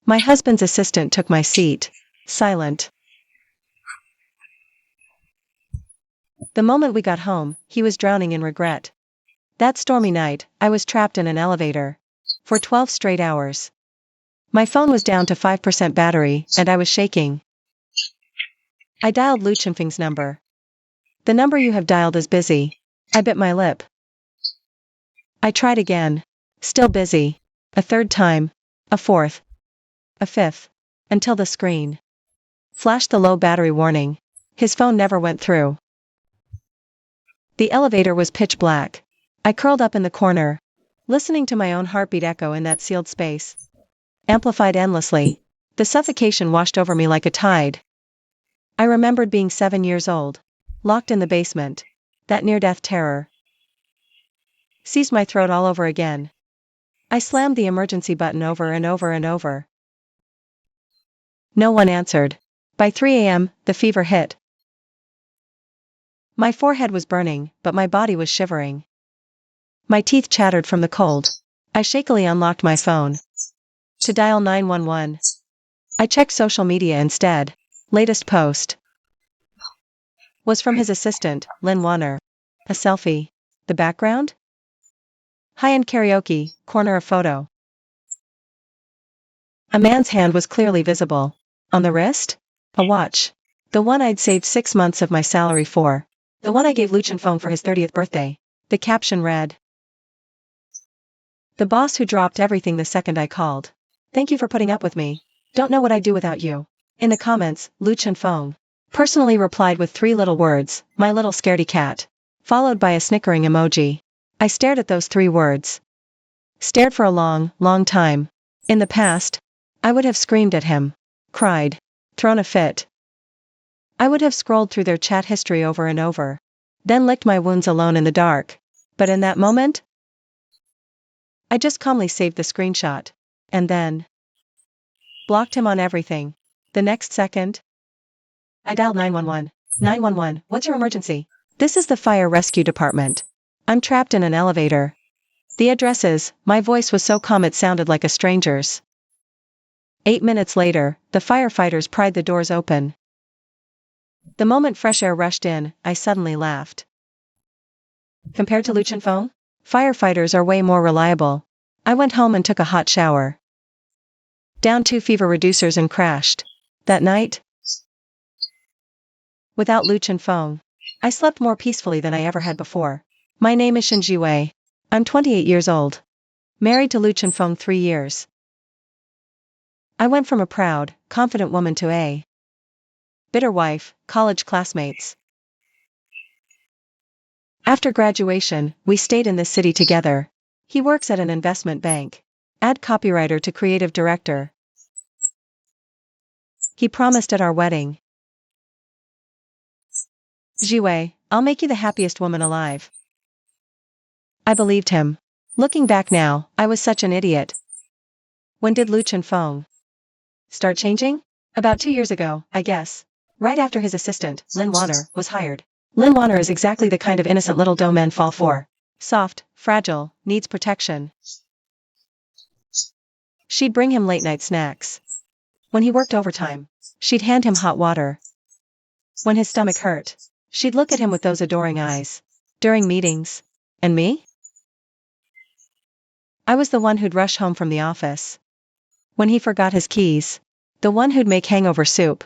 My husband's assistant took my seat, silent. The moment we got home, he was drowning in regret. That stormy night, I was trapped in an elevator. For 12 straight hours. My phone was down to 5% battery, and I was shaking. I dialed Lu Chunfeng's number. The number you have dialed is busy. I bit my lip. I tried again. Still busy. A third time. A fourth. A fifth. Until the screen flashed the low battery warning. His phone never went through. The elevator was pitch black. I curled up in the corner, listening to my own heartbeat echo in that sealed space. Amplified endlessly. The suffocation washed over me like a tide. I remembered being 7 years old. Locked in the basement. That near-death terror seized my throat all over again. I slammed the emergency button over and over and over. No one answered. By 3 a.m., the fever hit. My forehead was burning, but my body was shivering. My teeth chattered from the cold. I shakily unlocked my phone to dial 911. I checked social media instead. Latest post was from his assistant, Lin Wanner. A selfie. The background? High-end karaoke, corner of photo. A man's hand was clearly visible. On the wrist? A watch. The one I'd saved 6 months of my salary for. The one I gave Lu Chunfeng for his 30th birthday. The caption read, "The boss who dropped everything the second I called. Thank you for putting up with me. Don't know what I'd do without you." In the comments, Lu Chunfeng personally replied with 3 little words, "My little scaredy cat," followed by a snickering emoji. I stared at those 3 words. Stared for a long, long time. In the past, I would have screamed at him, cried, thrown a fit. I would have scrolled through their chat history over and over, then licked my wounds alone in the dark. But in that moment, I just calmly saved the screenshot, and then blocked him on everything. The next second, I dialed 911. 911, what's your emergency? This is the fire rescue department. I'm trapped in an elevator. The address is, my voice was so calm it sounded like a stranger's. 8 minutes later, the firefighters pried the doors open. The moment fresh air rushed in, I suddenly laughed. Compared to Lu Chunfeng, firefighters are way more reliable. I went home and took a hot shower. Down 2 fever reducers and crashed. That night, without Lu Chunfeng, I slept more peacefully than I ever had before. My name is Shen Jiwei. I'm 28 years old. Married to Lu Chunfeng 3 years. I went from a proud, confident woman to a bitter wife, college classmates. After graduation, we stayed in this city together. He works at an investment bank. Ad copywriter to creative director. He promised at our wedding, "Jiwei, I'll make you the happiest woman alive." I believed him. Looking back now, I was such an idiot. When did Lu Chunfeng start changing? About 2 years ago, I guess. Right after his assistant, Lin Wanner, was hired. Lin Wanner is exactly the kind of innocent little doe men fall for. Soft, fragile, needs protection. She'd bring him late-night snacks. When he worked overtime, she'd hand him hot water. When his stomach hurt, she'd look at him with those adoring eyes. During meetings. And me? I was the one who'd rush home from the office. When he forgot his keys. The one who'd make hangover soup.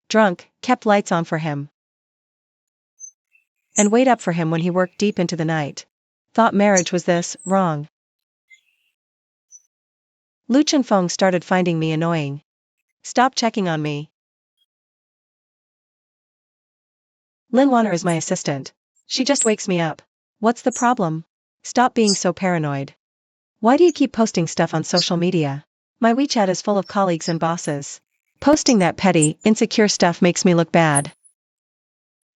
Drunk, kept lights on for him. And wait up for him when he worked deep into the night. Thought marriage was this, wrong. Lu Chunfeng started finding me annoying. Stop checking on me. Lin Wanner is my assistant. She just wakes me up. What's the problem? Stop being so paranoid. Why do you keep posting stuff on social media? My WeChat is full of colleagues and bosses. Posting that petty, insecure stuff makes me look bad.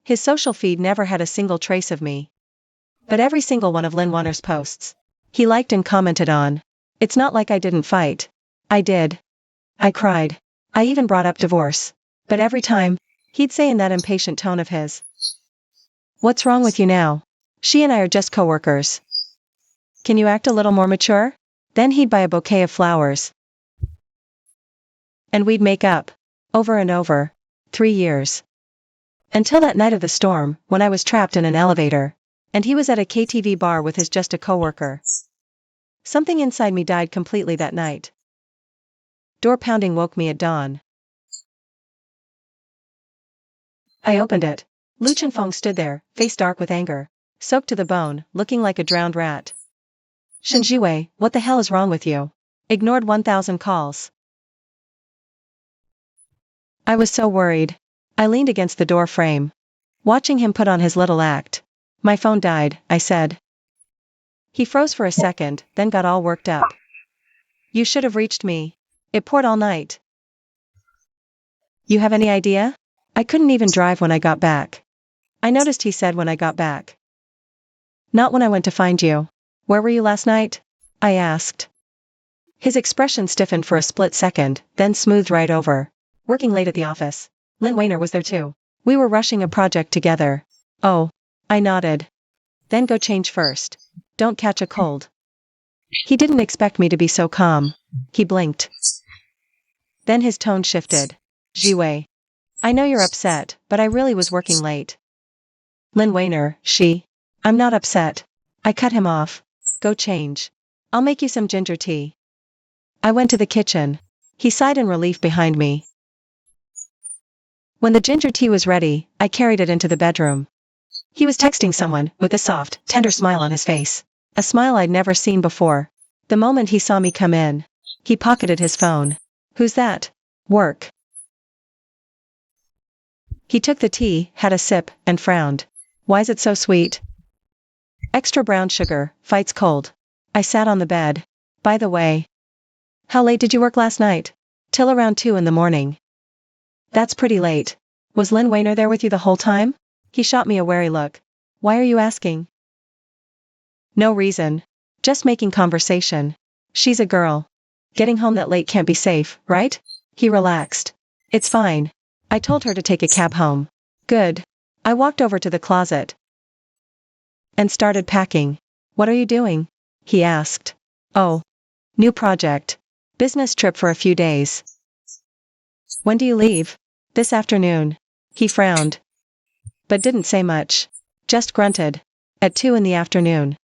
His social feed never had a single trace of me. But every single one of Lin Wanner's posts, he liked and commented on. It's not like I didn't fight. I did. I cried. I even brought up divorce. But every time, he'd say in that impatient tone of his, "What's wrong with you now? She and I are just co-workers. Can you act a little more mature?" Then he'd buy a bouquet of flowers. And we'd make up. Over and over. 3 years. Until that night of the storm, when I was trapped in an elevator. And he was at a KTV bar with his just a coworker. Something inside me died completely that night. Door pounding woke me at dawn. I opened it. Lu Chenfeng stood there, face dark with anger. Soaked to the bone, looking like a drowned rat. Shen Jiwei, what the hell is wrong with you? Ignored 1,000 calls. I was so worried. I leaned against the door frame. Watching him put on his little act. My phone died, I said. He froze for a second, then got all worked up. You should have reached me. It poured all night. You have any idea? I couldn't even drive when I got back. I noticed, he said when I got back. Not when I went to find you. Where were you last night? I asked. His expression stiffened for a split second, then smoothed right over. Working late at the office. Lin Weiner was there too. We were rushing a project together. Oh. I nodded. Then go change first. Don't catch a cold. He didn't expect me to be so calm. He blinked. Then his tone shifted. Jiwei. I know you're upset, but I really was working late. Lin Weiner, I'm not upset. I cut him off. Go change. I'll make you some ginger tea. I went to the kitchen. He sighed in relief behind me. When the ginger tea was ready, I carried it into the bedroom. He was texting someone, with a soft, tender smile on his face. A smile I'd never seen before. The moment he saw me come in, he pocketed his phone. Who's that? Work. He took the tea, had a sip, and frowned. Why's it so sweet? Extra brown sugar, fights cold. I sat on the bed. By the way. How late did you work last night? Till around 2 in the morning. That's pretty late. Was Lin Weiner there with you the whole time? He shot me a wary look. Why are you asking? No reason. Just making conversation. She's a girl. Getting home that late can't be safe, right? He relaxed. It's fine. I told her to take a cab home. Good. I walked over to the closet. And started packing. What are you doing? He asked. Oh. New project. Business trip for a few days. When do you leave? This afternoon. He frowned. But didn't say much. Just grunted. At 2 in the afternoon.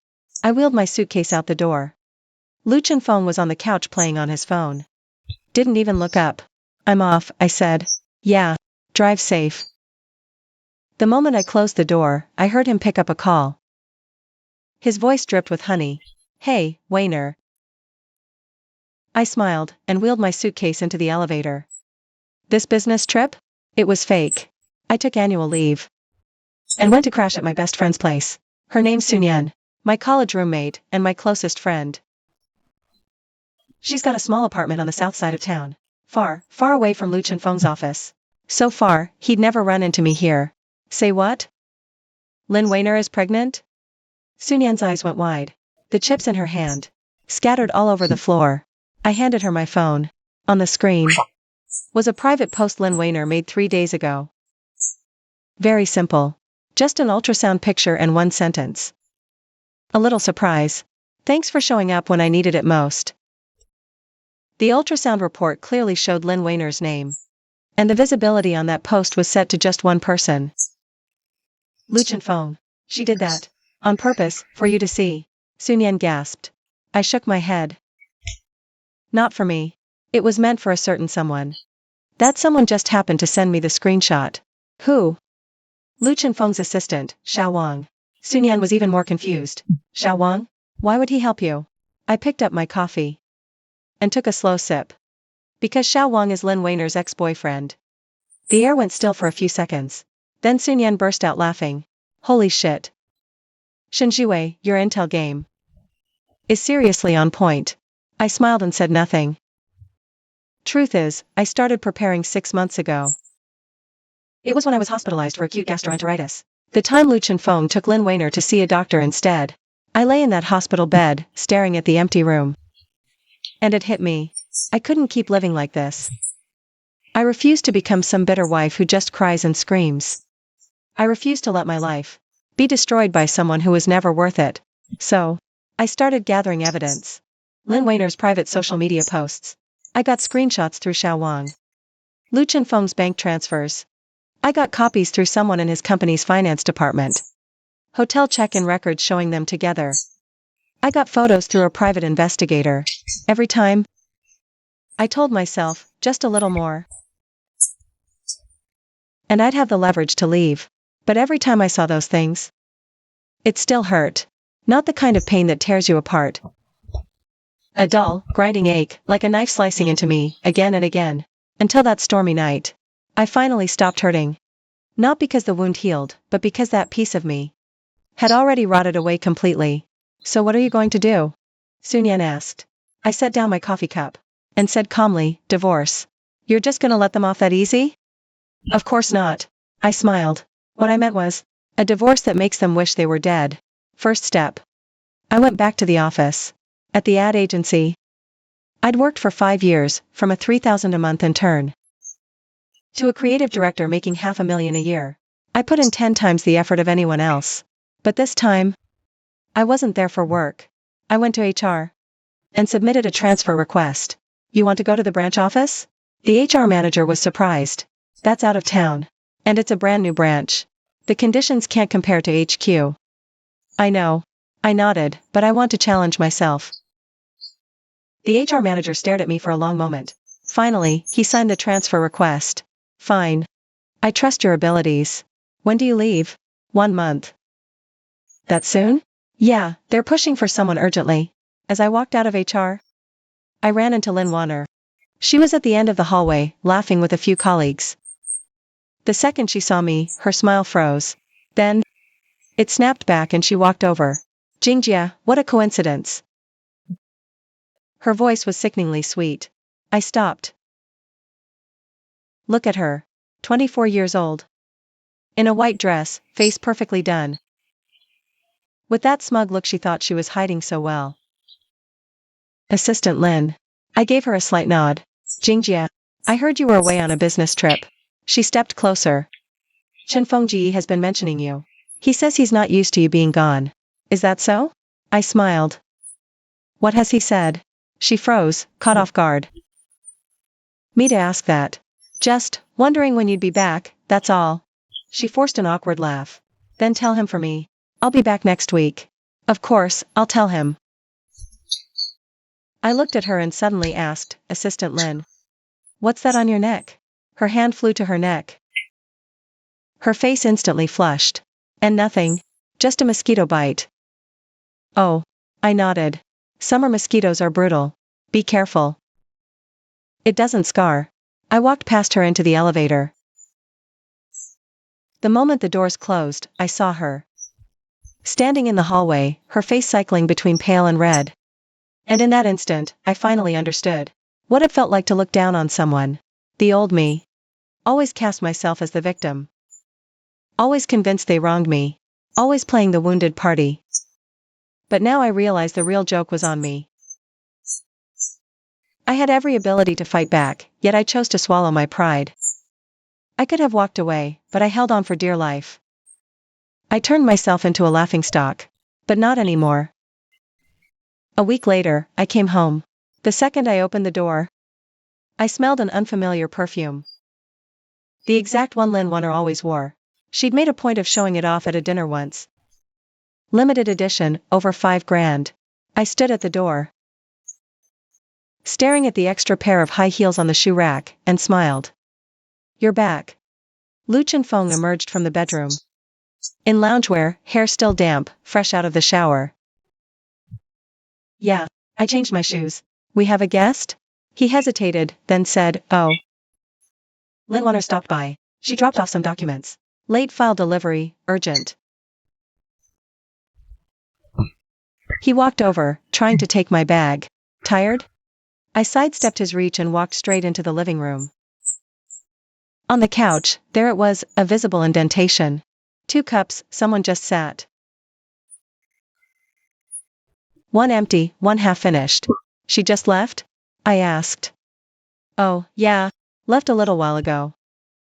I wheeled my suitcase out the door. Lu Chenfeng was on the couch playing on his phone. Didn't even look up. I'm off, I said. Yeah. Drive safe. The moment I closed the door, I heard him pick up a call. His voice dripped with honey. Hey, Weiner. I smiled, and wheeled my suitcase into the elevator. This business trip? It was fake. I took annual leave. And went to crash at my best friend's place. Her name's Sunyan. My college roommate, and my closest friend. She's got a small apartment on the south side of town. Far, far away from Lu Chenfeng's office. So far, he'd never run into me here. Say what? Lin Weiner is pregnant? Sunyan's eyes went wide. The chips in her hand. Scattered all over the floor. I handed her my phone. On the screen. Was a private post Lin Weiner made 3 days ago. Very simple. Just an ultrasound picture and 1 sentence. A little surprise. Thanks for showing up when I needed it most. The ultrasound report clearly showed Lin Weiner's name. And the visibility on that post was set to just 1 person. Lu Chenfeng. She did that. On purpose, for you to see. Sunyan gasped. I shook my head. Not for me. It was meant for a certain someone. That someone just happened to send me the screenshot. Who? Lu Chenfeng's assistant, Xiao Wang. Sunyan was even more confused. Xiao Wang? Why would he help you? I picked up my coffee. And took a slow sip. Because Xiao Wang is Lin Weiner's ex-boyfriend. The air went still for a few seconds. Then Sunyan burst out laughing. Holy shit. Shen Jiwei, your intel game is seriously on point. I smiled and said nothing. Truth is, I started preparing 6 months ago. It was when I was hospitalized for acute gastroenteritis. The time Lu Chenfeng took Lin Weiner to see a doctor instead. I lay in that hospital bed, staring at the empty room. And it hit me. I couldn't keep living like this. I refused to become some bitter wife who just cries and screams. I refused to let my life be destroyed by someone who was never worth it. So, I started gathering evidence. Lin Weiner's private social media posts. I got screenshots through Xiaowang. Lu Chenfeng's bank transfers. I got copies through someone in his company's finance department. Hotel check-in records showing them together. I got photos through a private investigator. Every time, I told myself, just a little more, and I'd have the leverage to leave. But every time I saw those things, it still hurt. Not the kind of pain that tears you apart. A dull, grinding ache, like a knife slicing into me, again and again. Until that stormy night, I finally stopped hurting. Not because the wound healed, but because that piece of me had already rotted away completely. So what are you going to do? Sun Yan asked. I set down my coffee cup and said calmly, divorce. You're just gonna let them off that easy? Of course not. I smiled. What I meant was, a divorce that makes them wish they were dead. First step. I went back to the office. At the ad agency. I'd worked for 5 years, from a $3,000 a month intern to a creative director making $500,000 a year. I put in 10 times the effort of anyone else. But this time, I wasn't there for work. I went to HR and submitted a transfer request. You want to go to the branch office? The HR manager was surprised. That's out of town. And it's a brand new branch. The conditions can't compare to HQ. I know. I nodded, but I want to challenge myself. The HR manager stared at me for a long moment. Finally, he signed the transfer request. Fine. I trust your abilities. When do you leave? 1 month. That soon? Yeah, they're pushing for someone urgently. As I walked out of HR, I ran into Lin Wanner. She was at the end of the hallway, laughing with a few colleagues. The second she saw me, her smile froze. Then, it snapped back and she walked over. Jingjia, what a coincidence. Her voice was sickeningly sweet. I stopped. Look at her. 24 years old. In a white dress, face perfectly done. With that smug look she thought she was hiding so well. Assistant Lin. I gave her a slight nod. Jingjia, I heard you were away on a business trip. She stepped closer. Chen Fengji has been mentioning you. He says he's not used to you being gone. Is that so? I smiled. What has he said? She froze, caught off guard. Me to ask that. Just wondering when you'd be back, that's all. She forced an awkward laugh. Then tell him for me. I'll be back next week. Of course, I'll tell him. I looked at her and suddenly asked, Assistant Lin. What's that on your neck? Her hand flew to her neck. Her face instantly flushed. And nothing. Just a mosquito bite. Oh. I nodded. Summer mosquitoes are brutal. Be careful. It doesn't scar. I walked past her into the elevator. The moment the doors closed, I saw her. Standing in the hallway, her face cycling between pale and red. And in that instant, I finally understood what it felt like to look down on someone. The old me. Always cast myself as the victim. Always convinced they wronged me. Always playing the wounded party. But now I realized the real joke was on me. I had every ability to fight back, yet I chose to swallow my pride. I could have walked away, but I held on for dear life. I turned myself into a laughingstock. But not anymore. A week later, I came home. The second I opened the door, I smelled an unfamiliar perfume. The exact one Lin Wanner always wore. She'd made a point of showing it off at a dinner once. Limited edition, over $5 grand. I stood at the door, staring at the extra pair of high heels on the shoe rack, and smiled. You're back. Lu Chenfeng emerged from the bedroom. In loungewear, hair still damp, fresh out of the shower. Yeah, I changed my shoes. We have a guest? He hesitated, then said, oh. Lin Wanner stopped by. She dropped off some documents. Late file delivery, urgent. He walked over, trying to take my bag. Tired? I sidestepped his reach and walked straight into the living room. On the couch, there it was, a visible indentation. 2 cups, someone just sat. One empty, one half finished. She just left? I asked. Oh, yeah, left a little while ago.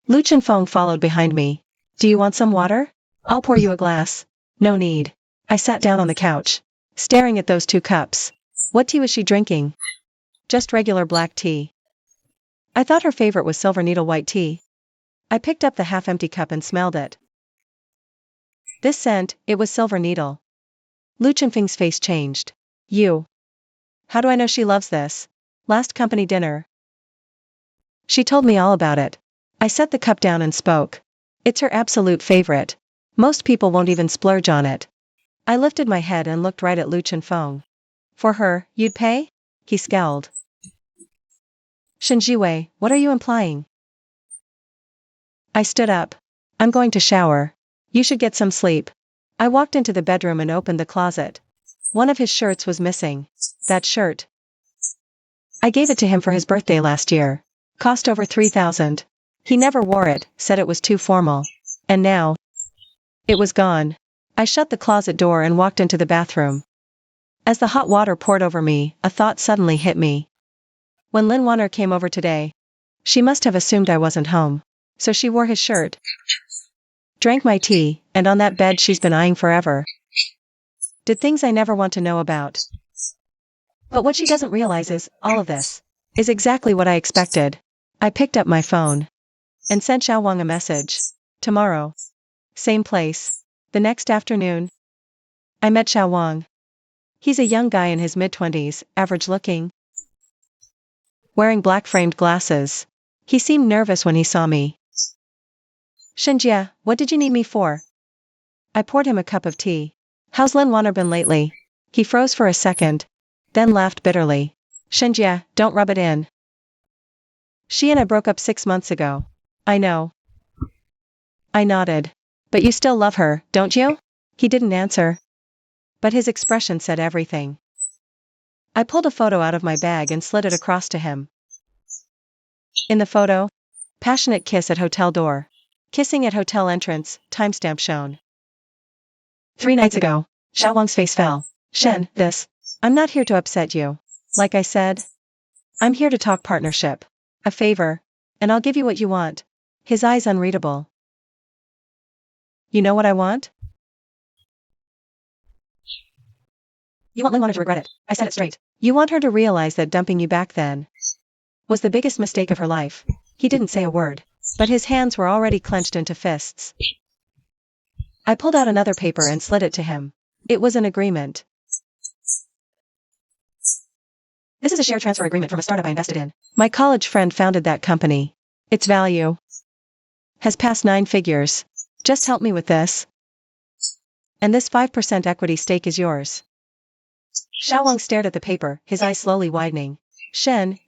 Lu Chenfeng followed behind me. Do you want some water? I'll pour you a glass. No need. I sat down on the couch, staring at those 2 cups. What tea was she drinking? Just regular black tea. I thought her favorite was silver needle white tea. I picked up the half-empty cup and smelled it. This scent, it was silver needle. Lu Chunfeng's face changed. You. How do I know she loves this? Last company dinner. She told me all about it. I set the cup down and spoke. It's her absolute favorite. Most people won't even splurge on it. I lifted my head and looked right at Lu Chunfeng. For her, you'd pay? He scowled. Shen Jiwei, what are you implying? I stood up. I'm going to shower. You should get some sleep. I walked into the bedroom and opened the closet. One of his shirts was missing. That shirt. I gave it to him for his birthday last year. Cost over 3,000. He never wore it, said it was too formal. And now, it was gone. I shut the closet door and walked into the bathroom. As the hot water poured over me, a thought suddenly hit me. When Lin Wanner came over today, she must have assumed I wasn't home. So she wore his shirt. Drank my tea, and on that bed she's been eyeing forever. Did things I never want to know about. But what she doesn't realize is, all of this is exactly what I expected. I picked up my phone and sent Xiao Wang a message. Tomorrow. Same place. The next afternoon. I met Xiao Wang. He's a young guy in his mid-20s, average looking. Wearing black framed glasses. He seemed nervous when he saw me. Shenjia, what did you need me for? I poured him a cup of tea. How's Lin Wanner been lately? He froze for a second, then laughed bitterly. Shenjia, don't rub it in. She and I broke up 6 months ago. I know. I nodded. But you still love her, don't you? He didn't answer. But his expression said everything. I pulled a photo out of my bag and slid it across to him. In the photo, passionate kiss at hotel door. Kissing at hotel entrance, timestamp shown. 3 nights ago. Xiao Wang's face fell. Shen, I'm not here to upset you. Like I said, I'm here to talk partnership. A favor. And I'll give you what you want. His eyes unreadable. You know what I want? You want Lin Wanner to regret it. I said it straight. You want her to realize that dumping you back then was the biggest mistake of her life. He didn't say a word, but his hands were already clenched into fists. I pulled out another paper and slid it to him. It was an agreement. This is a share transfer agreement from a startup I invested in. My college friend founded that company. Its value has passed 9 figures. Just help me with this. And this 5% equity stake is yours. Xiao Wang stared at the paper, his eyes slowly widening. Shen,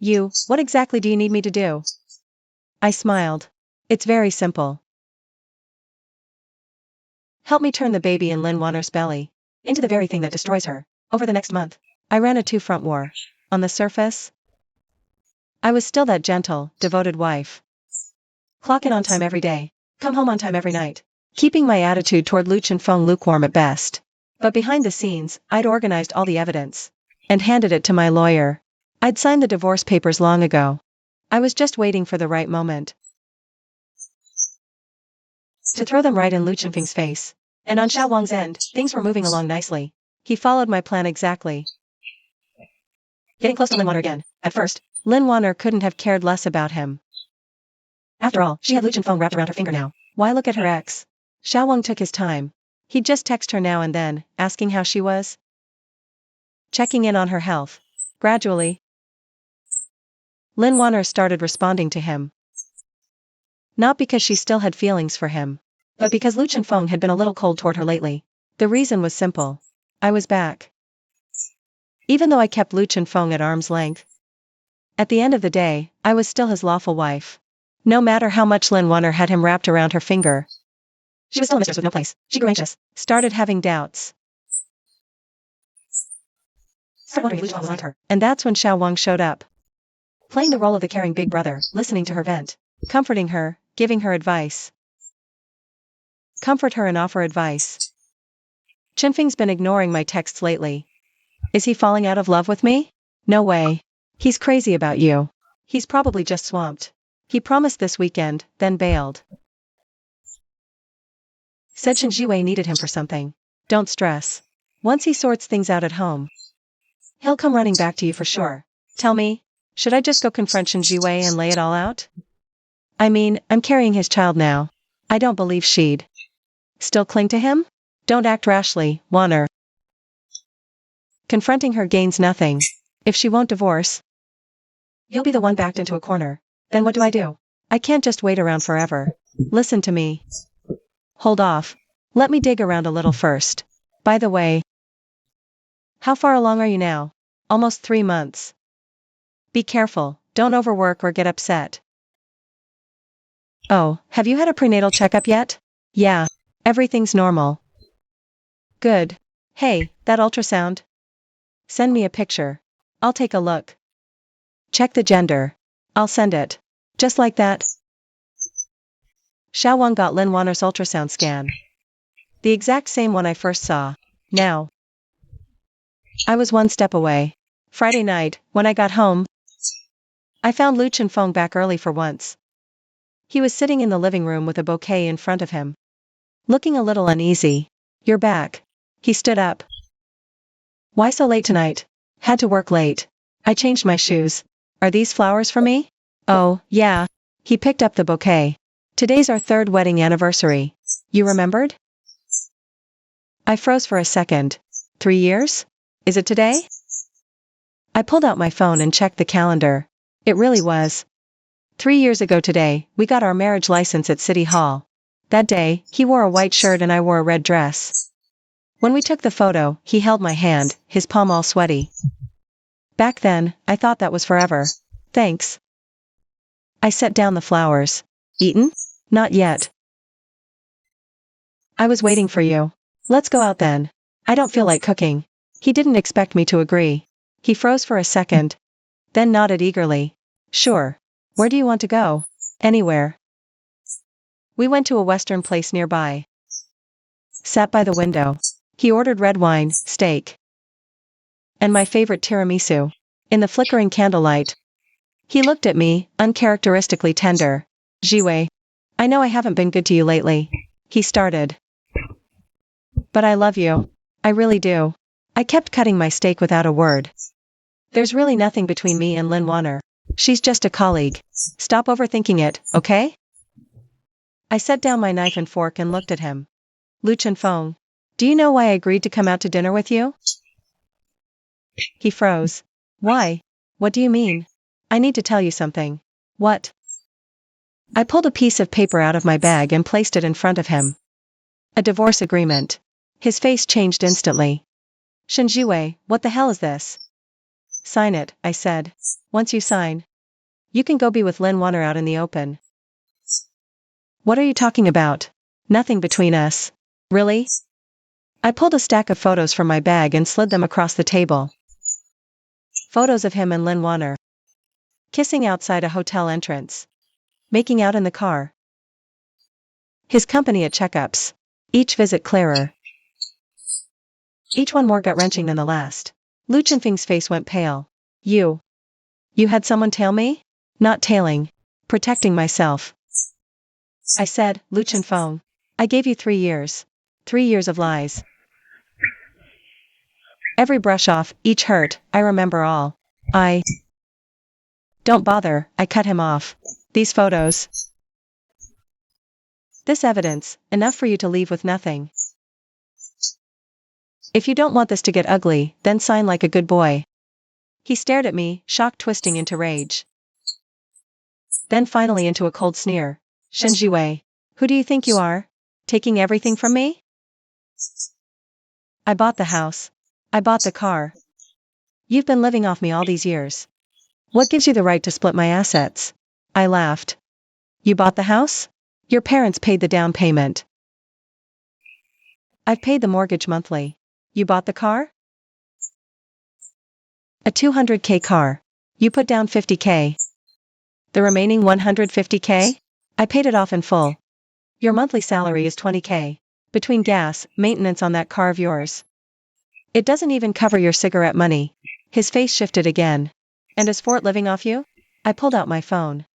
what exactly do you need me to do? I smiled. It's very simple. Help me turn the baby in Lin Wanner's belly into the very thing that destroys her. Over the next month, I ran a 2-front war. On the surface, I was still that gentle, devoted wife. Clock in on time every day. Come home on time every night. Keeping my attitude toward Lu Chunfeng lukewarm at best. But behind the scenes, I'd organized all the evidence and handed it to my lawyer. I'd signed the divorce papers long ago. I was just waiting for the right moment to throw them right in Lu Chunfeng's face. And on Xiao Wang's end, things were moving along nicely. He followed my plan exactly. Getting close to Lin Wanner again. At first, Lin Wanner couldn't have cared less about him. After all, she had Lu Chunfeng wrapped around her finger now. Why look at her ex? Xiao Wang took his time. He'd just text her now and then, asking how she was. Checking in on her health. Gradually, Lin Wanner started responding to him. Not because she still had feelings for him, but because Lu Chunfeng had been a little cold toward her lately. The reason was simple. I was back. Even though I kept Lu Chunfeng at arm's length, at the end of the day, I was still his lawful wife. No matter how much Lin Wanner had him wrapped around her finger. She was still a mistress with no place. She grew anxious, started having doubts. Started wondering if Lu Chunfeng was like her. And that's when Xiao Wang showed up. Playing the role of the caring big brother, listening to her vent. Comforting her, giving her advice. Comfort her and offer advice. Chunfeng's been ignoring my texts lately. Is he falling out of love with me? No way. He's crazy about you. He's probably just swamped. He promised this weekend, then bailed. Said Shen Jiwei needed him for something. Don't stress. Once he sorts things out at home, he'll come running back to you for sure. Tell me, should I just go confront Shen Jiwei and lay it all out? I mean, I'm carrying his child now. I don't believe she'd still cling to him? Don't act rashly, Wanner. Confronting her gains nothing. If she won't divorce, you'll be the one backed into a corner. Then what do? I can't just wait around forever. Listen to me. Hold off. Let me dig around a little first. By the way, how far along are you now? Almost 3 months. Be careful, don't overwork or get upset. Oh, have you had a prenatal checkup yet? Yeah. Everything's normal. Good. Hey, that ultrasound? Send me a picture. I'll take a look. Check the gender. I'll send it. Just like that. Xiao Wang got Lin Wanner's ultrasound scan. The exact same one I first saw. Now, I was one step away. Friday night, when I got home, I found Lu Chenfeng back early for once. He was sitting in the living room with a bouquet in front of him. Looking a little uneasy. You're back. He stood up. Why so late tonight? Had to work late. I changed my shoes. Are these flowers for me? Oh, yeah. He picked up the bouquet. Today's our 3rd wedding anniversary. You remembered? I froze for a second. 3 years? Is it today? I pulled out my phone and checked the calendar. It really was. 3 years ago today, we got our marriage license at City Hall. That day, he wore a white shirt and I wore a red dress. When we took the photo, he held my hand, his palm all sweaty. Back then, I thought that was forever. Thanks. I set down the flowers. Eaten? Not yet. I was waiting for you. Let's go out then. I don't feel like cooking. He didn't expect me to agree. He froze for a second. Then nodded eagerly. Sure. Where do you want to go? Anywhere. We went to a western place nearby. Sat by the window. He ordered red wine, steak, and my favorite tiramisu. In the flickering candlelight, he looked at me, uncharacteristically tender. Jiwei, I know I haven't been good to you lately. He started. But I love you. I really do. I kept cutting my steak without a word. There's really nothing between me and Lin Wanner. She's just a colleague. Stop overthinking it, okay? I set down my knife and fork and looked at him. Lu Chenfeng, do you know why I agreed to come out to dinner with you? He froze. Why? What do you mean? I need to tell you something. What? I pulled a piece of paper out of my bag and placed it in front of him. A divorce agreement. His face changed instantly. Shen Jiwei, what the hell is this? Sign it, I said. Once you sign, you can go be with Lin Wanner out in the open. What are you talking about? Nothing between us. Really? I pulled a stack of photos from my bag and slid them across the table. Photos of him and Lin Wanner. Kissing outside a hotel entrance. Making out in the car. His company at checkups. Each visit clearer. Each one more gut-wrenching than the last. Lu Chenfeng's face went pale. You had someone tail me? Not tailing. Protecting myself. I said, Lu Chenfeng, I gave you 3 years. 3 years of lies. Every brush off, each hurt, I remember all. Don't bother, I cut him off. These photos. This evidence, enough for you to leave with nothing. If you don't want this to get ugly, then sign like a good boy. He stared at me, shock twisting into rage. Then finally into a cold sneer. Shen Jiwei, who do you think you are? Taking everything from me? I bought the house. I bought the car. You've been living off me all these years. What gives you the right to split my assets? I laughed. You bought the house? Your parents paid the down payment. I've paid the mortgage monthly. You bought the car? A 200K car. You put down 50K. The remaining 150K? I paid it off in full. Your monthly salary is 20K. Between gas, maintenance on that car of yours. It doesn't even cover your cigarette money. His face shifted again. And is Fort living off you? I pulled out my phone.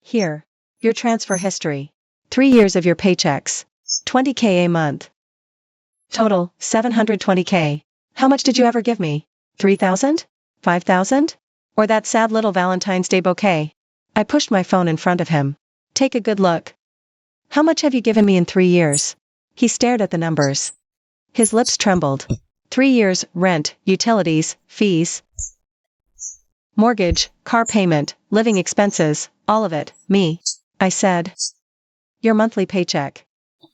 Here. Your transfer history. 3 years of your paychecks. 20K a month. Total, 720K. How much did you ever give me? 3,000? 5,000? Or that sad little Valentine's Day bouquet? I pushed my phone in front of him. Take a good look. How much have you given me in 3 years? He stared at the numbers. His lips trembled. 3 years, rent, utilities, fees, mortgage, car payment, living expenses, all of it, me. I said. Your monthly paycheck.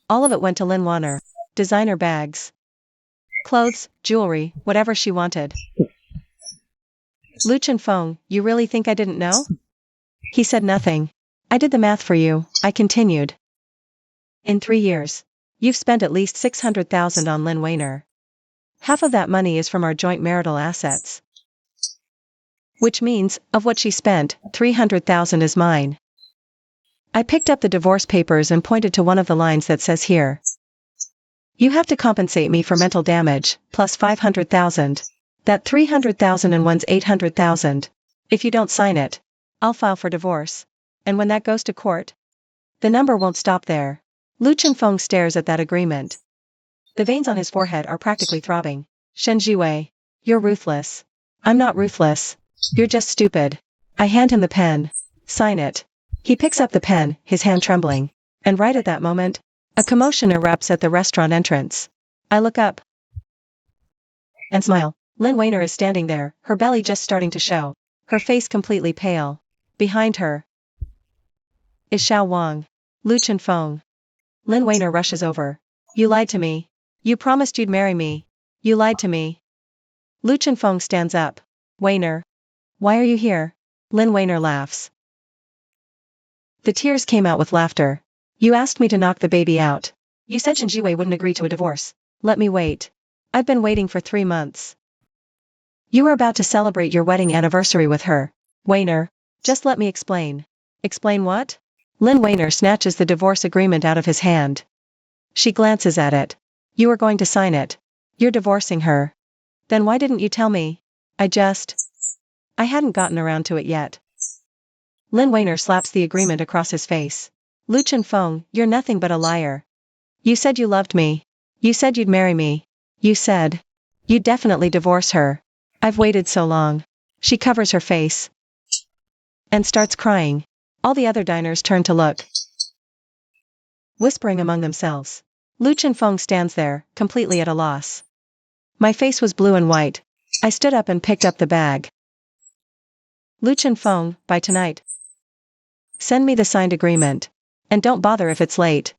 All of it went to Lin Wanner. Designer bags. Clothes, jewelry, whatever she wanted. Lu Feng, you really think I didn't know? He said nothing. I did the math for you, I continued. In 3 years. You've spent at least 600,000 on Lin Wanner. Half of that money is from our joint marital assets. Which means, of what she spent, 300,000 is mine. I picked up the divorce papers and pointed to one of the lines that says here. You have to compensate me for mental damage, plus 500,000. That 300,000 and one's 800,000. If you don't sign it, I'll file for divorce. And when that goes to court, the number won't stop there. Lu Feng stares at that agreement. The veins on his forehead are practically throbbing. Shen Jiwei, you're ruthless. I'm not ruthless. You're just stupid. I hand him the pen. Sign it. He picks up the pen, his hand trembling. And right at that moment, a commotion erupts at the restaurant entrance. I look up and smile. Lin Wanner is standing there, her belly just starting to show. Her face completely pale. Behind her is Xiao Wang. Lu Feng. Lin Wanner rushes over. You lied to me. You promised you'd marry me. You lied to me. Lu Feng stands up. Wanner. Why are you here? Lin Wanner laughs. The tears came out with laughter. You asked me to knock the baby out. You said Shen Jiwei wouldn't agree to a divorce. Let me wait. I've been waiting for 3 months. You were about to celebrate your wedding anniversary with her. Wanner. Just let me explain. Explain what? Lin Wanner snatches the divorce agreement out of his hand. She glances at it. You are going to sign it. You're divorcing her. Then why didn't you tell me? I hadn't gotten around to it yet. Lin Wanner slaps the agreement across his face. Lu Feng, you're nothing but a liar. You said you loved me. You said you'd marry me. You said you'd definitely divorce her. I've waited so long. She covers her face and starts crying. All the other diners turn to look, whispering among themselves. Lu Feng stands there, completely at a loss. My face was blue and white. I stood up and picked up the bag. Lu Feng, by tonight. Send me the signed agreement. And don't bother if it's late.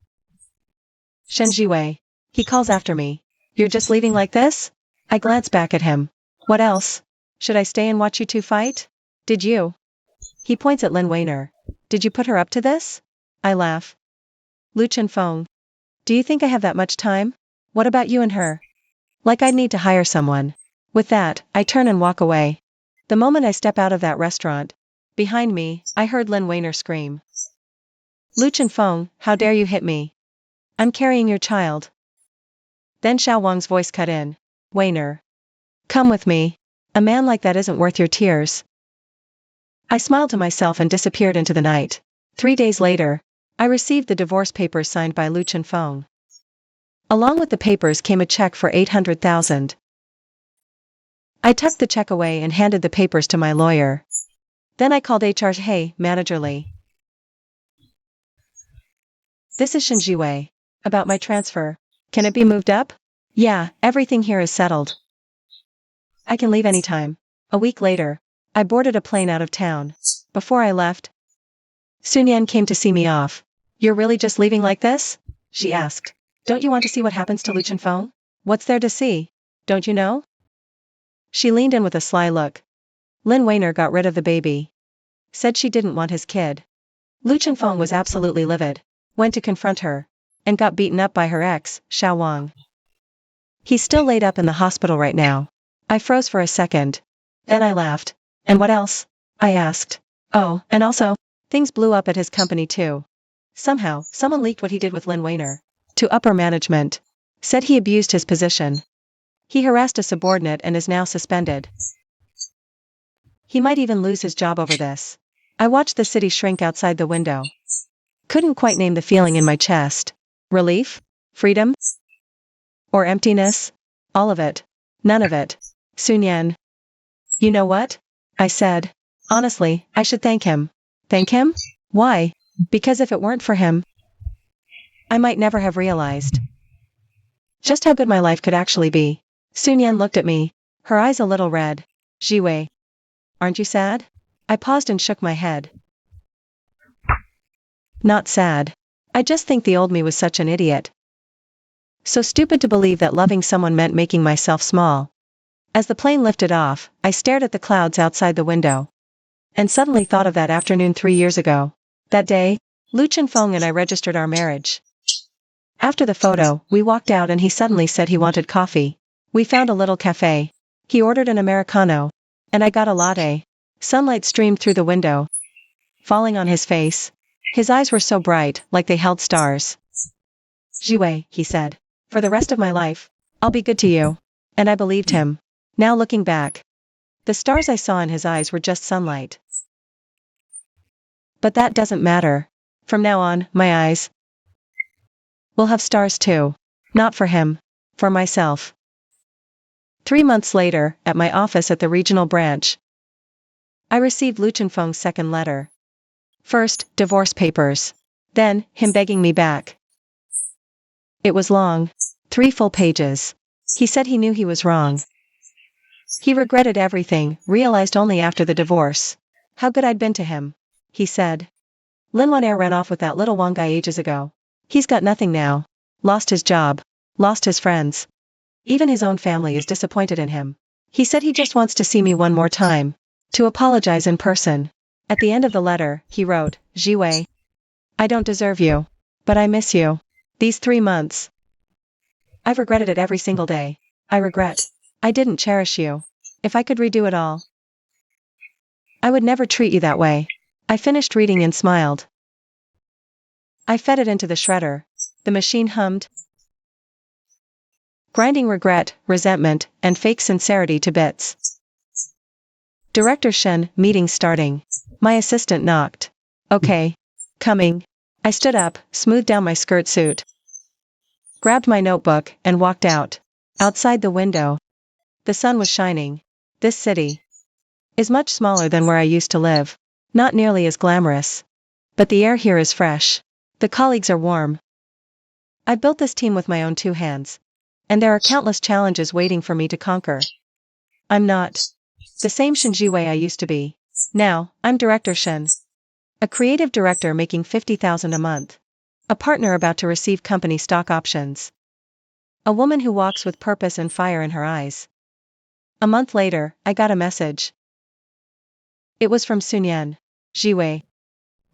Shen Jiwei. He calls after me. You're just leaving like this? I glance back at him. What else? Should I stay and watch you two fight? Did you? He points at Lin Wanner. Did you put her up to this? I laugh. Lu Feng. Do you think I have that much time? What about you and her? Like I'd need to hire someone. With that, I turn and walk away. The moment I step out of that restaurant, behind me, I heard Lin Wanner scream. Lu Feng, how dare you hit me? I'm carrying your child. Then Xiao Wang's voice cut in. Wanner. Come with me. A man like that isn't worth your tears. I smiled to myself and disappeared into the night. 3 days later, I received the divorce papers signed by Lu Feng. Along with the papers came a check for 800,000. I tucked the check away and handed the papers to my lawyer. Then I called HR. Hey, Manager Lee. This is Shen Jiwei. About my transfer. Can it be moved up? Yeah, everything here is settled. I can leave anytime. A week later, I boarded a plane out of town. Before I left, Sunyan came to see me off. You're really just leaving like this? She asked. Don't you want to see what happens to Lu Feng? What's there to see? Don't you know? She leaned in with a sly look. Lin Wanner got rid of the baby. Said she didn't want his kid. Lu Feng was absolutely livid. Went to confront her. And got beaten up by her ex, Xiao Wang. He's still laid up in the hospital right now. I froze for a second. Then I laughed. And what else? I asked. Oh, and also, things blew up at his company too. Somehow, someone leaked what he did with Lin Wanner to upper management. Said he abused his position. He harassed a subordinate and is now suspended. He might even lose his job over this. I watched the city shrink outside the window. Couldn't quite name the feeling in my chest. Relief? Freedom? Or emptiness? All of it. None of it. Sunyan. You know what? I said. Honestly, I should thank him. Thank him? Why? Because if it weren't for him, I might never have realized just how good my life could actually be. Sunyan looked at me, her eyes a little red. Jiwei, aren't you sad? I paused and shook my head. Not sad. I just think the old me was such an idiot. So stupid to believe that loving someone meant making myself small. As the plane lifted off, I stared at the clouds outside the window. And suddenly thought of that afternoon 3 years ago. That day, Lu Chenfeng and I registered our marriage. After the photo, we walked out and he suddenly said he wanted coffee. We found a little cafe. He ordered an Americano. And I got a latte. Sunlight streamed through the window, falling on his face. His eyes were so bright, like they held stars. Jiwei, he said. For the rest of my life, I'll be good to you. And I believed him. Now looking back, the stars I saw in his eyes were just sunlight. But that doesn't matter. From now on, my eyes will have stars too. Not for him. For myself. 3 months later, at my office at the regional branch, I received Lu Chenfeng's second letter. First, divorce papers. Then, him begging me back. It was long. 3 full pages. He said he knew he was wrong. He regretted everything, realized only after the divorce how good I'd been to him. He said. Lin Wan ran off with that little Wang guy ages ago. He's got nothing now. Lost his job. Lost his friends. Even his own family is disappointed in him. He said he just wants to see me one more time. To apologize in person. At the end of the letter, he wrote, Jiwei, I don't deserve you. But I miss you. These 3 months. I've regretted it every single day. I regret. I didn't cherish you. If I could redo it all, I would never treat you that way. I finished reading and smiled. I fed it into the shredder. The machine hummed, grinding regret, resentment, and fake sincerity to bits. Director Shen, meeting starting. My assistant knocked. Okay. Coming. I stood up, smoothed down my skirt suit, grabbed my notebook, and walked out. Outside the window, the sun was shining. This city is much smaller than where I used to live. Not nearly as glamorous. But the air here is fresh. The colleagues are warm. I built this team with my own 2 hands. And there are countless challenges waiting for me to conquer. I'm not the same Shen Jiwei I used to be. Now, I'm Director Shen. A creative director making 50,000 a month. A partner about to receive company stock options. A woman who walks with purpose and fire in her eyes. A month later, I got a message. It was from Sunyan. Jiwei.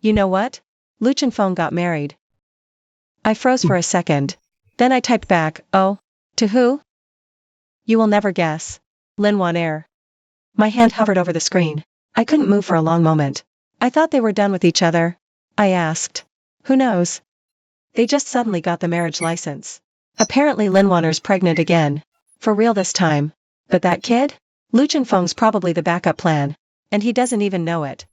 You know what? Lu Chenfeng got married. I froze for a second. Then I typed back, oh, to who? You will never guess. Lin Wan. My hand hovered over the screen. I couldn't move for a long moment. I thought they were done with each other. I asked. Who knows? They just suddenly got the marriage license. Apparently Lin Wan's pregnant again. For real this time. But that kid? Lu Chenfeng's probably the backup plan. And he doesn't even know it.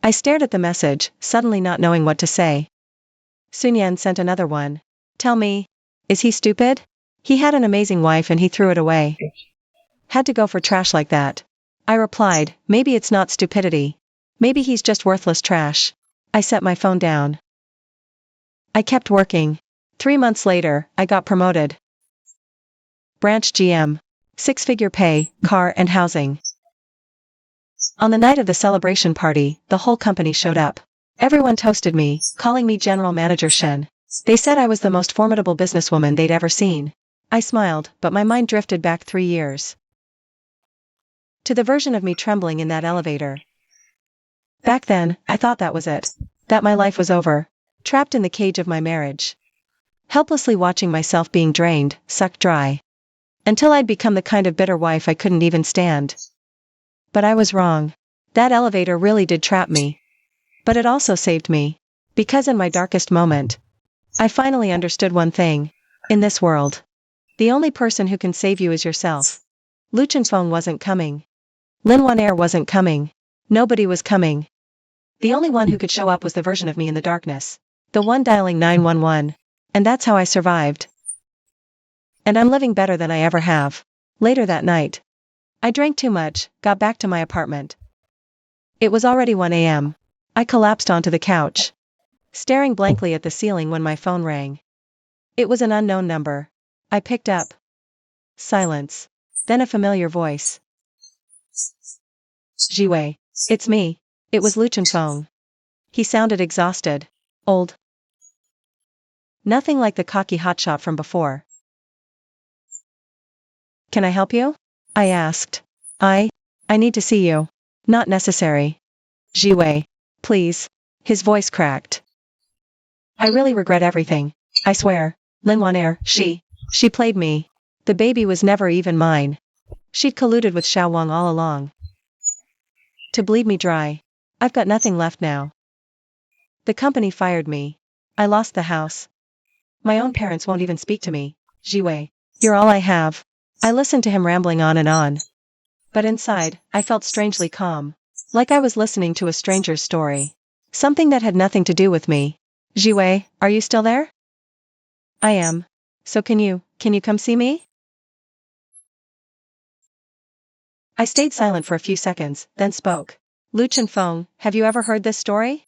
I stared at the message, suddenly not knowing what to say. Sunyan sent another one. Tell me, is he stupid? He had an amazing wife and he threw it away. Had to go for trash like that. I replied, maybe it's not stupidity. Maybe he's just worthless trash. I set my phone down. I kept working. 3 months later, I got promoted. Branch GM. 6-figure pay, car and housing. On the night of the celebration party, the whole company showed up. Everyone toasted me, calling me General Manager Shen. They said I was the most formidable businesswoman they'd ever seen. I smiled, but my mind drifted back 3 years. To the version of me trembling in that elevator. Back then, I thought that was it. That my life was over. Trapped in the cage of my marriage. Helplessly watching myself being drained, sucked dry. Until I'd become the kind of bitter wife I couldn't even stand. But I was wrong. That elevator really did trap me. But it also saved me. Because in my darkest moment, I finally understood one thing. In this world, the only person who can save you is yourself. Lu Chenfeng wasn't coming. Lin Wan wasn't coming. Nobody was coming. The only one who could show up was the version of me in the darkness. The one dialing 911. And that's how I survived. And I'm living better than I ever have. Later that night, I drank too much, got back to my apartment. It was already 1 a.m. I collapsed onto the couch, staring blankly at the ceiling when my phone rang. It was an unknown number. I picked up. Silence. Then a familiar voice. Jiwei. It's me. It was Luchan Feng. He sounded exhausted. Old. Nothing like the cocky hotshot from before. Can I help you? I asked. I need to see you. Not necessary. Jiwei. Please. His voice cracked. I really regret everything. I swear. Lin Wanair, she played me. The baby was never even mine. She'd colluded with Xiao Wang all along. To bleed me dry. I've got nothing left now. The company fired me. I lost the house. My own parents won't even speak to me. Jiwei. You're all I have. I listened to him rambling on and on. But inside, I felt strangely calm. Like I was listening to a stranger's story. Something that had nothing to do with me. Jiwei, are you still there? I am. So can you come see me? I stayed silent for a few seconds, then spoke. Luchan Feng, have you ever heard this story?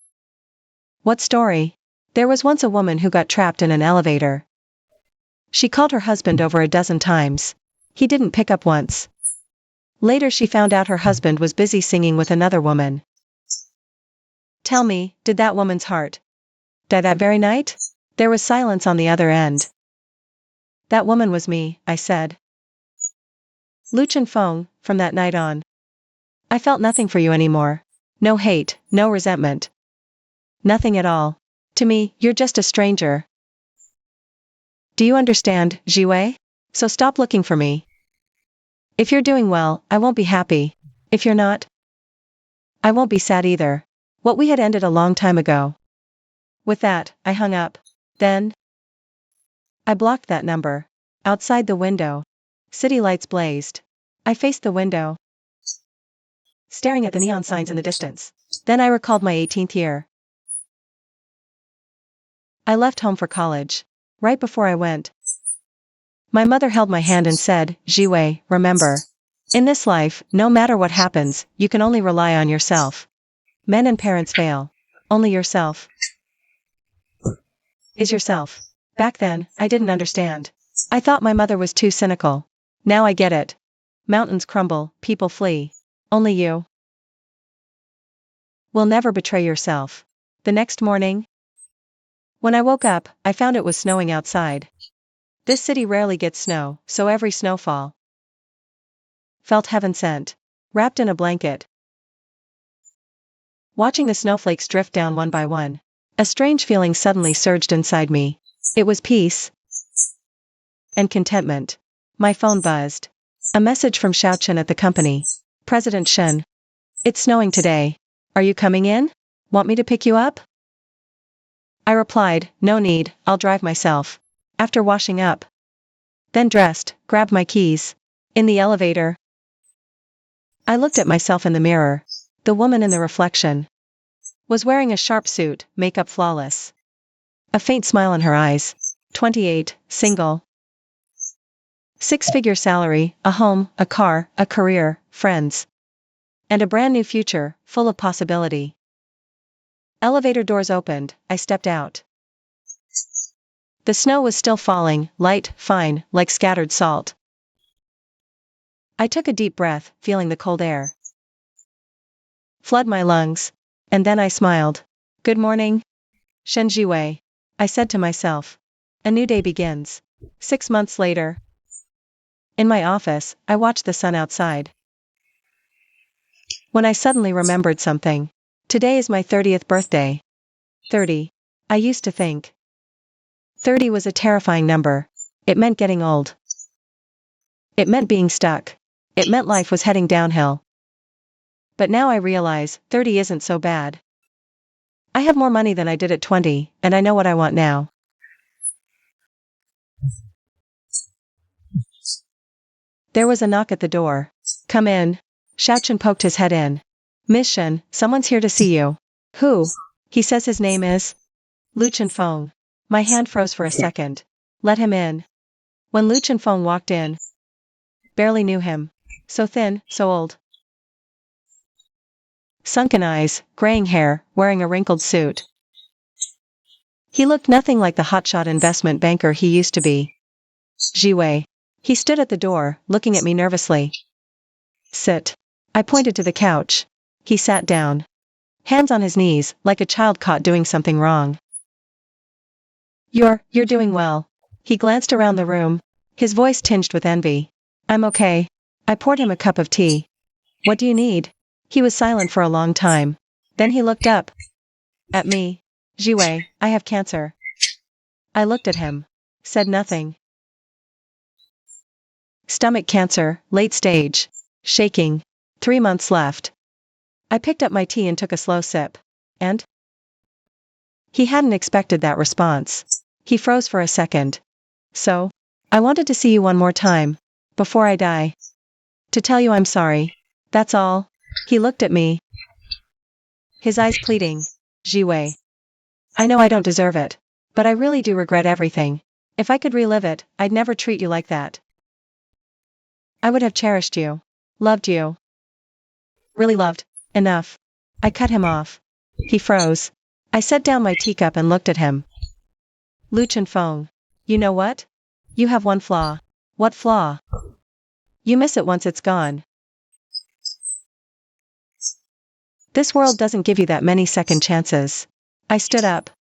What story? There was once a woman who got trapped in an elevator. She called her husband over a dozen times. He didn't pick up once. Later she found out her husband was busy singing with another woman. Tell me, did that woman's heart die that very night? There was silence on the other end. That woman was me, I said. Luchan Feng, from that night on. I felt nothing for you anymore. No hate, no resentment. Nothing at all. To me, you're just a stranger. Do you understand, Jiwei? So stop looking for me. If you're doing well, I won't be happy. If you're not, I won't be sad either. What we had ended a long time ago. With that, I hung up. Then, I blocked that number. Outside the window, city lights blazed. I faced the window, staring at the neon signs in the distance. Then I recalled my 18th year. I left home for college. Right before I went, my mother held my hand and said, Jiwei, remember. In this life, no matter what happens, you can only rely on yourself. Men and parents fail. Only yourself is yourself. Back then, I didn't understand. I thought my mother was too cynical. Now I get it. Mountains crumble, people flee. Only you will never betray yourself. The next morning, when I woke up, I found it was snowing outside. This city rarely gets snow, so every snowfall felt heaven sent. Wrapped in a blanket, watching the snowflakes drift down one by one, a strange feeling suddenly surged inside me. It was peace and contentment. My phone buzzed. A message from Xiao Chen at the company. President Shen. It's snowing today. Are you coming in? Want me to pick you up? I replied, no need, I'll drive myself. After washing up, then dressed, grabbed my keys. In the elevator, I looked at myself in the mirror. The woman in the reflection was wearing a sharp suit, makeup flawless. A faint smile in her eyes. 28, single. 6-figure salary, a home, a car, a career, friends. And a brand new future, full of possibility. Elevator doors opened, I stepped out. The snow was still falling, light, fine, like scattered salt. I took a deep breath, feeling the cold air flood my lungs. And then I smiled. Good morning, Shen Jiwei. I said to myself. A new day begins. 6 months later. In my office, I watched the sun outside. When I suddenly remembered something. Today is my 30th birthday. 30. I used to think 30 was a terrifying number. It meant getting old. It meant being stuck. It meant life was heading downhill. But now I realize, 30 isn't so bad. I have more money than I did at 20, and I know what I want now. There was a knock at the door. Come in. Xiao Chen poked his head in. Miss Shen, someone's here to see you. Who? He says his name is Luchan Feng. My hand froze for a second. Let him in. When Luchan Feng walked in, barely knew him. So thin, so old. Sunken eyes, graying hair, wearing a wrinkled suit. He looked nothing like the hotshot investment banker he used to be. Jiwei. He stood at the door, looking at me nervously. Sit. I pointed to the couch. He sat down. Hands on his knees, like a child caught doing something wrong. You're doing well. He glanced around the room, his voice tinged with envy. I'm okay. I poured him a cup of tea. What do you need? He was silent for a long time. Then he looked up. At me. Jiwei, I have cancer. I looked at him. Said nothing. Stomach cancer, late stage. Shaking. 3 months left. I picked up my tea and took a slow sip. And? He hadn't expected that response. He froze for a second. So? I wanted to see you one more time. Before I die. To tell you I'm sorry. That's all. He looked at me. His eyes pleading. Jiwei. I know I don't deserve it. But I really do regret everything. If I could relive it, I'd never treat you like that. I would have cherished you. Loved you. Really loved. Enough. I cut him off. He froze. I set down my teacup and looked at him. Lu Chenfeng. You know what? You have one flaw. What flaw? You miss it once it's gone. This world doesn't give you that many second chances. I stood up.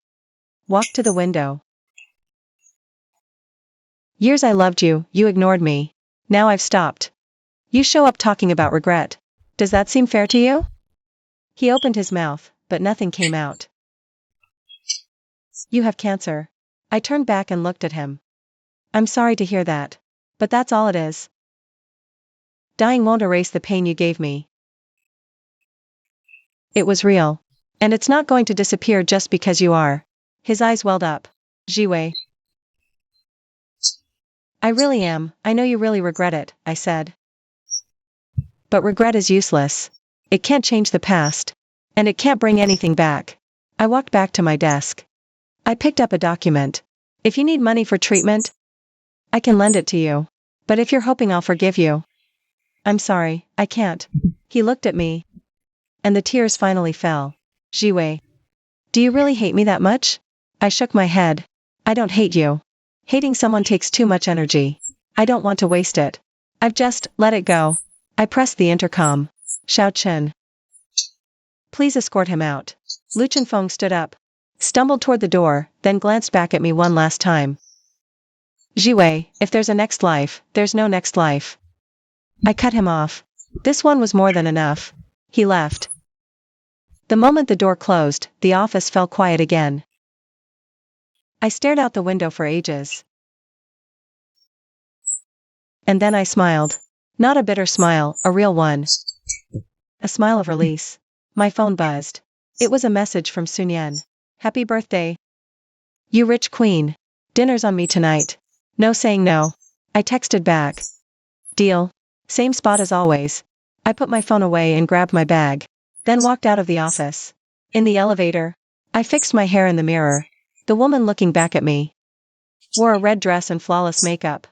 Walked to the window. Years I loved you, you ignored me. Now I've stopped. You show up talking about regret. Does that seem fair to you? He opened his mouth, but nothing came out. You have cancer. I turned back and looked at him. I'm sorry to hear that. But that's all it is. Dying won't erase the pain you gave me. It was real. And it's not going to disappear just because you are. His eyes welled up. Jiwei. I really am. I know you really regret it, I said. But regret is useless. It can't change the past. And it can't bring anything back. I walked back to my desk. I picked up a document. If you need money for treatment, I can lend it to you. But if you're hoping I'll forgive you, I'm sorry, I can't. He looked at me. And the tears finally fell. Jiwei. Do you really hate me that much? I shook my head. I don't hate you. Hating someone takes too much energy. I don't want to waste it. I've just let it go. I pressed the intercom. Xiao Chen. Please escort him out. Lu Chenfeng stood up. Stumbled toward the door, then glanced back at me one last time. Jiwei, if there's a next life, there's no next life. I cut him off. This one was more than enough. He left. The moment the door closed, the office fell quiet again. I stared out the window for ages. And then I smiled. Not a bitter smile, a real one. A smile of release. My phone buzzed. It was a message from Sun Yan. Happy birthday. You rich queen. Dinner's on me tonight. No saying no. I texted back. Deal. Same spot as always. I put my phone away and grabbed my bag. Then walked out of the office. In the elevator, I fixed my hair in the mirror. The woman looking back at me wore a red dress and flawless makeup.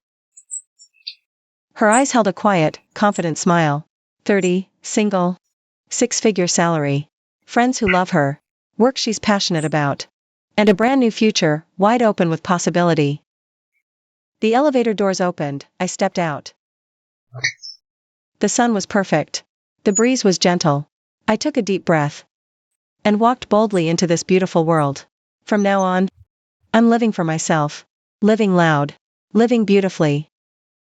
Her eyes held a quiet, confident smile. 30, single, 6-figure salary. Friends who love her. Work she's passionate about. And a brand new future, wide open with possibility. The elevator doors opened, I stepped out. The sun was perfect. The breeze was gentle. I took a deep breath. And walked boldly into this beautiful world. From now on, I'm living for myself. Living loud. Living beautifully.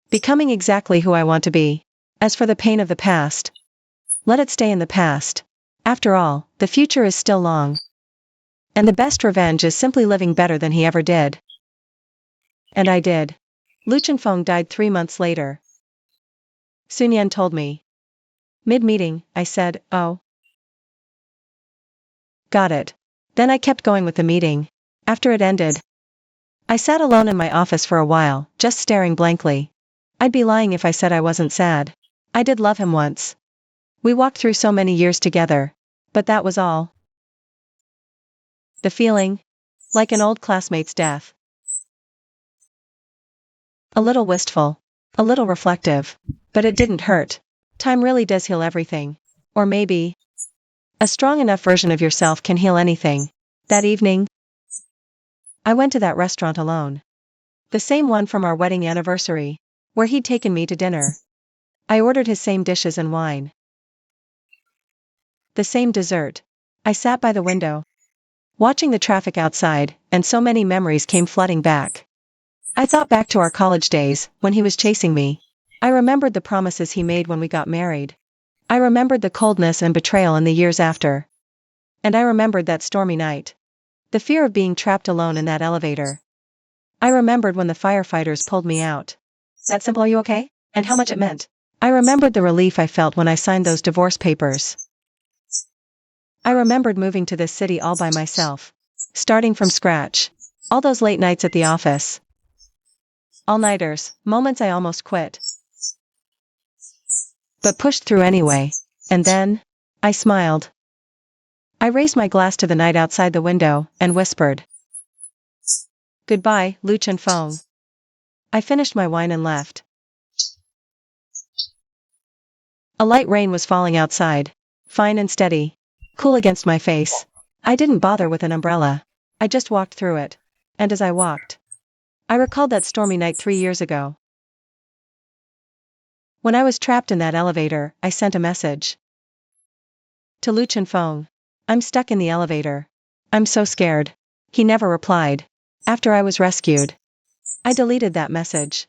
Becoming exactly who I want to be. As for the pain of the past, let it stay in the past. After all, the future is still long. And the best revenge is simply living better than he ever did. And I did. Lu Chenfeng died 3 months later. Sun Yan told me. Mid-meeting, I said, oh. Got it. Then I kept going with the meeting. After it ended, I sat alone in my office for a while, just staring blankly. I'd be lying if I said I wasn't sad. I did love him once. We walked through so many years together. But that was all. The feeling? Like an old classmate's death. A little wistful. A little reflective. But it didn't hurt. Time really does heal everything. Or maybe, a strong enough version of yourself can heal anything. That evening, I went to that restaurant alone. The same one from our wedding anniversary, where he'd taken me to dinner. I ordered his same dishes and wine. The same dessert. I sat by the window, watching the traffic outside, and so many memories came flooding back. I thought back to our college days, when he was chasing me. I remembered the promises he made when we got married. I remembered the coldness and betrayal in the years after. And I remembered that stormy night. The fear of being trapped alone in that elevator. I remembered when the firefighters pulled me out. That simple, are you okay? And how much it meant. I remembered the relief I felt when I signed those divorce papers. I remembered moving to this city all by myself. Starting from scratch. All those late nights at the office. All-nighters, moments I almost quit. But pushed through anyway. And then, I smiled. I raised my glass to the night outside the window, and whispered. Goodbye, Lu Feng. I finished my wine and left. A light rain was falling outside. Fine and steady. Cool against my face. I didn't bother with an umbrella. I just walked through it. And as I walked, I recalled that stormy night 3 years ago. When I was trapped in that elevator, I sent a message. To Lu Feng. I'm stuck in the elevator. I'm so scared. He never replied. After I was rescued, I deleted that message.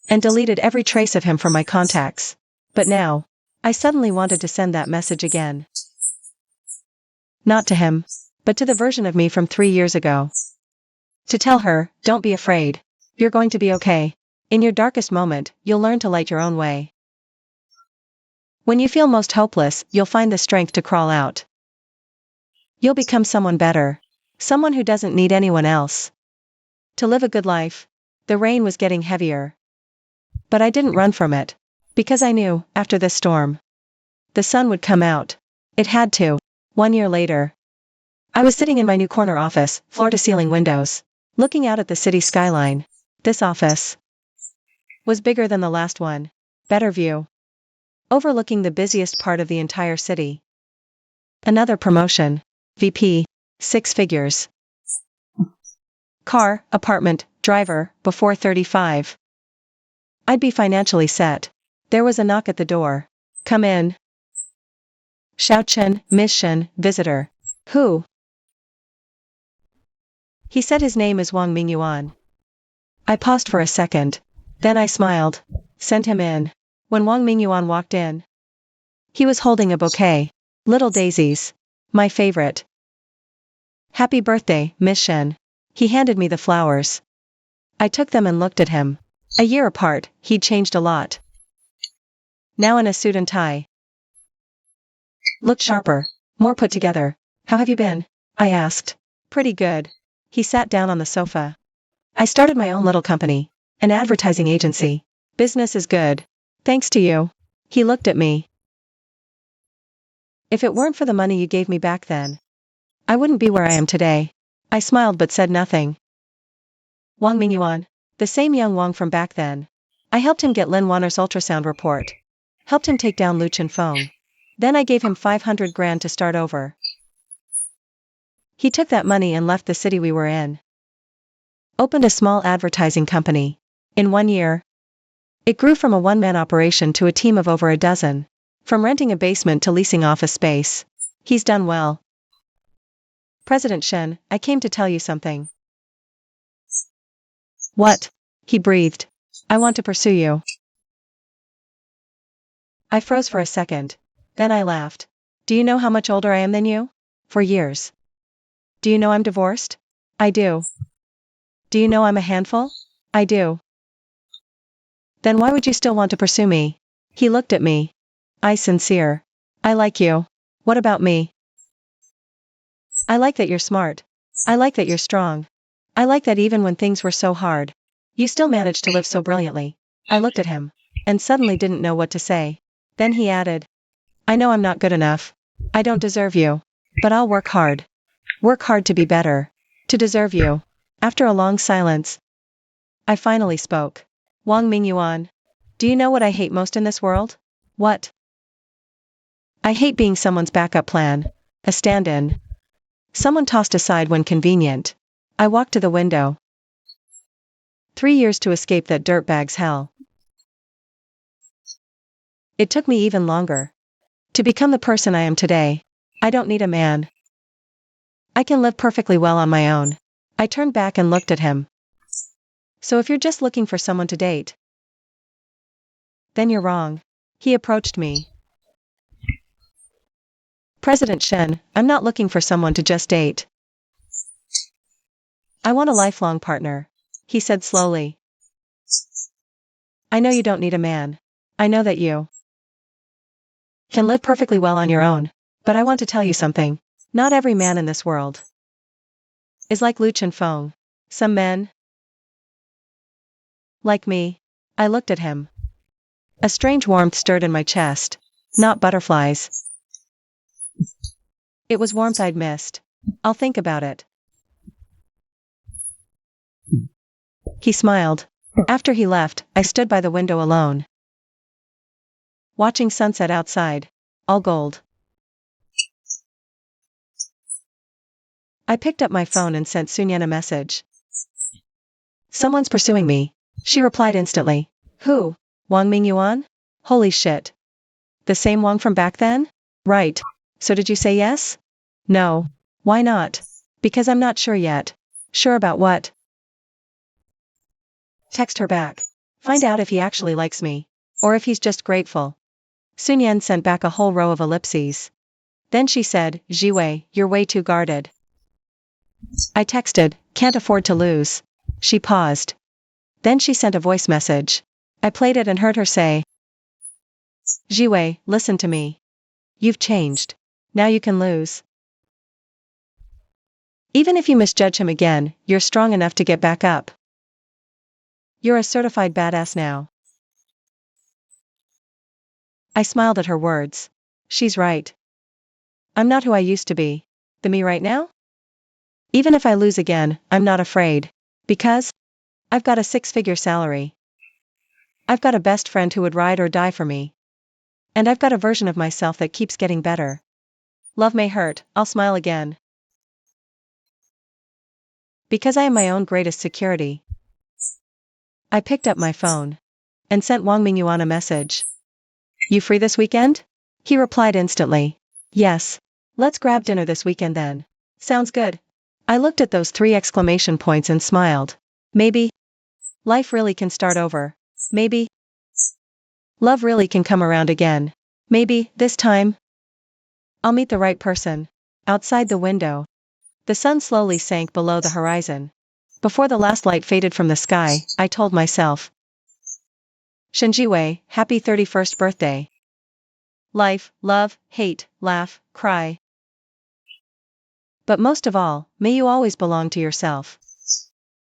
And deleted every trace of him from my contacts. But now, I suddenly wanted to send that message again. Not to him, but to the version of me from 3 years ago. To tell her, don't be afraid. You're going to be okay. In your darkest moment, you'll learn to light your own way. When you feel most hopeless, you'll find the strength to crawl out. You'll become someone better. Someone who doesn't need anyone else. To live a good life. The rain was getting heavier. But I didn't run from it. Because I knew, after this storm, the sun would come out. It had to. 1 year later, I was sitting in my new corner office, floor-to-ceiling windows, looking out at the city skyline. This office was bigger than the last one. Better view. Overlooking the busiest part of the entire city. Another promotion. VP. 6 figures. Car, apartment, driver, before 35. I'd be financially set. There was a knock at the door. Come in. Xiaochen, Miss Shen, visitor. Who? He said his name is Wang Mingyuan. I paused for a second. Then I smiled. Sent him in. When Wang Mingyuan walked in, he was holding a bouquet. Little daisies. My favorite. Happy birthday, Miss Shen. He handed me the flowers. I took them and looked at him. A year apart, he'd changed a lot. Now in a suit and tie. Looked sharper. More put together. How have you been? I asked. Pretty good. He sat down on the sofa. I started my own little company. An advertising agency. Business is good. Thanks to you. He looked at me. If it weren't for the money you gave me back then, I wouldn't be where I am today. I smiled but said nothing. Wang Mingyuan. The same young Wang from back then. I helped him get Lin Wanner's ultrasound report. Helped him take down Lu Feng. Then I gave him 500 grand to start over. He took that money and left the city we were in. Opened a small advertising company. In 1 year, it grew from a one-man operation to a team of over a dozen. From renting a basement to leasing office space. He's done well. President Shen, I came to tell you something. What? He breathed. I want to pursue you. I froze for a second. Then I laughed. Do you know how much older I am than you? 4 years. Do you know I'm divorced? I do. Do you know I'm a handful? I do. Then why would you still want to pursue me? He looked at me. I sincere. I like you. What about me? I like that you're smart. I like that you're strong. I like that even when things were so hard, you still managed to live so brilliantly. I looked at him, and suddenly didn't know what to say. Then he added. I know I'm not good enough. I don't deserve you. But I'll work hard. Work hard to be better. To deserve you. After a long silence, I finally spoke. Wang Mingyuan. Do you know what I hate most in this world? What? I hate being someone's backup plan. A stand-in. Someone tossed aside when convenient. I walked to the window. 3 years to escape that dirtbag's hell. It took me even longer. To become the person I am today. I don't need a man. I can live perfectly well on my own. I turned back and looked at him. So if you're just looking for someone to date, then you're wrong. He approached me. President Shen, I'm not looking for someone to just date. I want a lifelong partner. He said slowly. I know you don't need a man. I know that you can live perfectly well on your own. But I want to tell you something. Not every man in this world is like Lu Feng. Some men, like me. I looked at him. A strange warmth stirred in my chest. Not butterflies. It was warmth I'd missed. I'll think about it. He smiled. After he left, I stood by the window alone, watching sunset outside. All gold. I picked up my phone and sent Sunyan a message. Someone's pursuing me. She replied instantly. Who? Wang Mingyuan? Holy shit. The same Wang from back then? Right. So did you say yes? No. Why not? Because I'm not sure yet. Sure about what? Text her back. Find out if he actually likes me. Or if he's just grateful. Sunyan sent back a whole row of ellipses. Then she said, Jiwei, you're way too guarded. I texted, can't afford to lose. She paused. Then she sent a voice message. I played it and heard her say, Jiwei, listen to me. You've changed. Now you can lose. Even if you misjudge him again, you're strong enough to get back up. You're a certified badass now. I smiled at her words. She's right. I'm not who I used to be. The me right now? Even if I lose again, I'm not afraid. Because I've got a 6-figure salary. I've got a best friend who would ride or die for me. And I've got a version of myself that keeps getting better. Love may hurt, I'll smile again. Because I am my own greatest security. I picked up my phone and sent Wang Mingyuan a message. You free this weekend? He replied instantly. Yes. Let's grab dinner this weekend then. Sounds good. I looked at those 3 exclamation points and smiled. Maybe life really can start over. Maybe love really can come around again. Maybe, this time, I'll meet the right person. Outside the window, the sun slowly sank below the horizon. Before the last light faded from the sky, I told myself, Shenjiwei, happy 31st birthday. Life, love, hate, laugh, cry. But most of all, may you always belong to yourself.